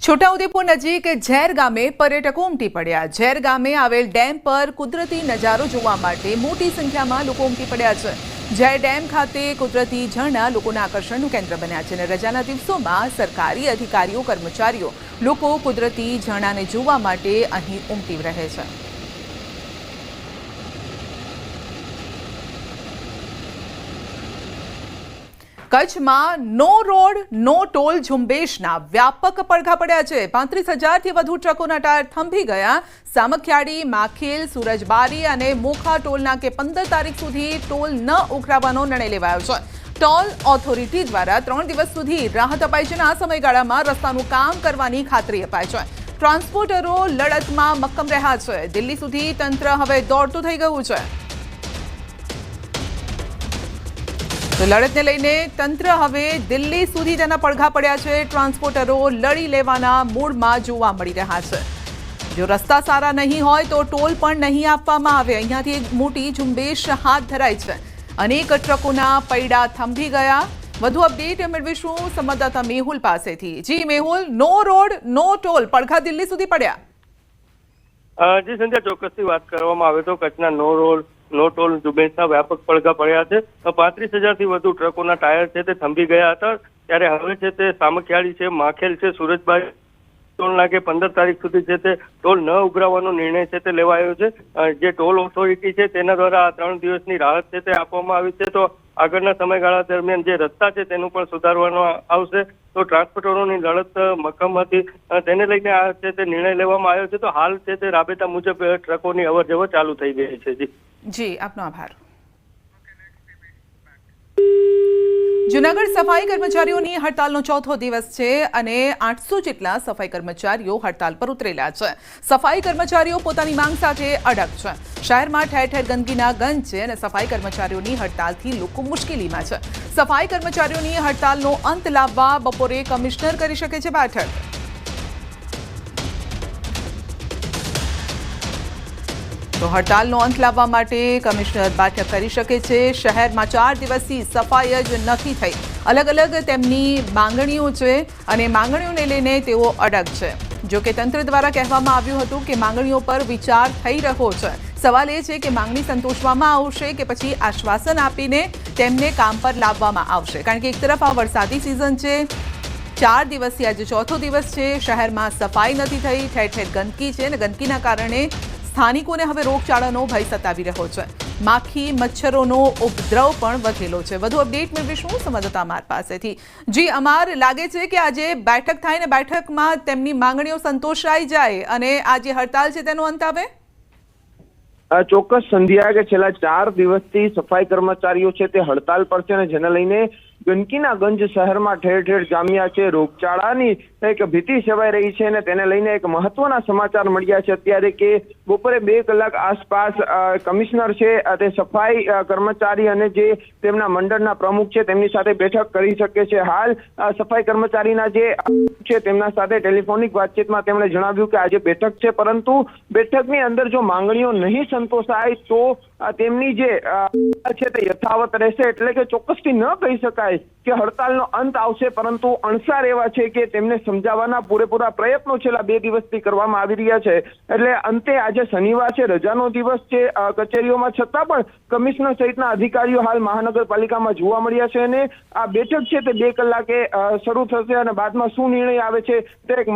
છોટાઉદેપુર નજીક ઝેર ગામે પર્યટકો ઉમટી પડ્યા। ઝેર ગામે આવેલ ડેમ પર કુદરતી નજારો જોવા માટે મોટી સંખ્યામાં લોકો ઉમટી પડ્યા છે। ઝેર ડેમ ખાતે કુદરતી ઝરણા લોકોના આકર્ષણનું કેન્દ્ર બન્યા છે અને રજાના દિવસોમાં સરકારી અધિકારીઓ કર્મચારીઓ લોકો કુદરતી ઝરણાને જોવા માટે અહીં ઉમટી રહે છે। કચ્છમાં નો રોડ નો ટોલ ઝુંબેશના વ્યાપક પડઘા પડ્યા છે। 35,000થી વધુ ટ્રકોના ટાયર થંભી ગયા। સામખિયાળી, માખેલ, સુરજબારી અને મોખા ટોલના કે 15 તારીખ સુધી ટોલ ન ઉઘરાવવાનો નિર્ણય લેવાયો છે। ટોલ ઓથોરિટી દ્વારા 3 દિવસ સુધી રાહત અપાઈ છે અને આ સમયગાળામાં રસ્તાનું કામ કરવાની ખાતરી અપાઈ છે। ટ્રાન્સપોર્ટરો લડતમાં મક્કમ રહ્યા છે। દિલ્હી સુધી તંત્ર હવે દોડતું થઈ ગયું છે। તો લડતને લઈને તંત્ર હવે દિલ્હી સુધી તેના પડઘા પડ્યા છે। ટ્રાન્સપોર્ટરો લડી લેવાના મૂડમાં જોવા મળી રહ્યા છે। જો રસ્તા સારા નહીં હોય તો ટોલ પણ નહીં આપવામાં આવે। અહીંયાથી એક મોટી ઝુંબેશ હાથ ધરાઈ છે। અનેક ટ્રકોના પૈડા થંભી ગયા। વધુ અપડેટ મેળવીશું સંવાદદાતા મેહુલ પાસેથી। જી મેહુલ, નો રોડ નો ટોલ પડઘા દિલ્હી સુધી પડ્યા। જી સંધ્યા, ચોક્કસથી વાત કરવામાં આવે તો કચ્છના નો રોડ નો ટોલ ઝુંબેશના વ્યાપક પડઘા પડ્યા છે। 35,000થી વધુ ટ્રકોના ટાયર છે તે થંભી ગયા હતા। ત્યારે હવે છે તે સામખિયાળી છે, માખેલ છે, સુરજબારી ટોલના કે 15 તારીખ સુધી છે તે ટોલ ન ઉઘરાવવાનો નિર્ણય છે તે લેવાયો છે। જે ટોલ ઓથોરિટી છે તેના દ્વારા 3 દિવસની રાહત છે તે આપવામાં આવી છે। તો આગળના સમયગાળા દરમિયાન જે રસ્તા છે તેનું પણ સુધારવામાં આવશે। તો ટ્રાન્સપોર્ટરોની લડત મક્કમ હતી, તેને લઈને આ છે તે નિર્ણય લેવામાં આવ્યો છે। તો હાલ છે તે રાબેતા મુજબ ટ્રકોની અવરજવર ચાલુ થઈ ગઈ છે। જી આપનો આભાર। જૂનાગઢ સફાઈ કર્મચારીઓની હડતાલનો ચોથો દિવસ છે અને 800 જેટલા સફાઈ કર્મચારીઓ હડતાલ પર ઉતરેલા છે। સફાઈ કર્મચારીઓ પોતાની માંગ સાથે અડગ છે। શહેરમાં ઠેર ઠેર ગંદકીના ગંજ છે અને સફાઈ કર્મચારીઓની હડતાલથી લોકો મુશ્કેલીમાં છે। સફાઈ કર્મચારીઓની હડતાલનો અંત લાવવા બપોરે કમિશનર કરી શકે છે બેઠક। તો હડતાલનો અંત લાવવા માટે કમિશનર બેઠક કરી શકે છે। શહેરમાં 4 દિવસથી સફાઈ જ નથી થઈ। અલગ અલગ તેમની માંગણીઓ છે અને માંગણીઓને લઈને તેઓ અડગ છે। જો કે તંત્ર દ્વારા કહેવામાં આવ્યું હતું કે માંગણીઓ પર વિચાર થઈ રહ્યો છે। સવાલ એ છે કે માંગણી સંતોષવામાં આવશે કે પછી આશ્વાસન આપીને તેમને કામ પર લાવવામાં આવશે। કારણ કે એક તરફ આ વરસાદી સિઝન છે, 4 દિવસથી આજે ચોથો દિવસ છે, શહેરમાં સફાઈ નથી થઈ, ઠેર ઠેર ગંદકી છે અને ગંદકીના કારણે સ્થાનિકોને હવે રોગચાળાનો ભય સતાવી રહ્યો છે। માખી મચ્છરોનો ઉપદ્રવ પણ વધેલો છે। વધુ અપડેટ મેળવીશું સંવાદદાતા અમાર પાસેથી। જી અમાર, લાગે છે કે આજે બેઠક થાય ને બેઠકમાં તેમની માંગણીઓ સંતોષાઈ જાય અને આ જે હડતાલ છે તેનો અંત આવે? ચોક્કસ સંધ્યા, કે છેલ્લા 4 દિવસથી સફાઈ કર્મચારીઓ છે તે હડતાલ પર છે અને જેને લઈને ગંદકીના ગંજ શહેરમાં ઠેર ઠેર જામ્યા છે। રોગચાળાની એક ભીતિ સેવાઈ રહી છે અને તેને લઈને એક મહત્વના સમાચાર મળ્યા છે અત્યારે કે બપોરે 2 કલાક આસપાસ કમિશનર છે તે સફાઈ કર્મચારી અને જે તેમના મંડળના પ્રમુખ છે તેમની સાથે બેઠક કરી શકે છે। હાલ સફાઈ કર્મચારીના જે છે તેમના સાથે ટેલિફોનિક વાતચીતમાં તેમણે જણાવ્યું કે આજે બેઠક છે, પરંતુ બેઠકની અંદર જો માંગણીઓ નહીં સંતોષાય તો તેમની જે છે તે યથાવત રહેશે। એટલે કે ચોક્કસથી ન કહી શકાય કે હડતાલનો અંત આવશે, પરંતુ અણસાર એવા છે કે તેમને સમજાવવાના પૂરેપૂરા પ્રયત્નો છેલ્લા 2 દિવસથી કરવામાં આવી રહ્યા છે। એટલે અંતે આજે શનિવાર છે, રજાનો દિવસ છે કચેરીઓમાં, છતાં પણ કમિશનર સહિતના અધિકારીઓ હાલ મહાનગરપાલિકામાં જોવા મળ્યા છે અને આ બેઠક છે તે 2 કલાકે શરૂ થશે અને બાદમાં શું નિર્ણય આવે છે તે એક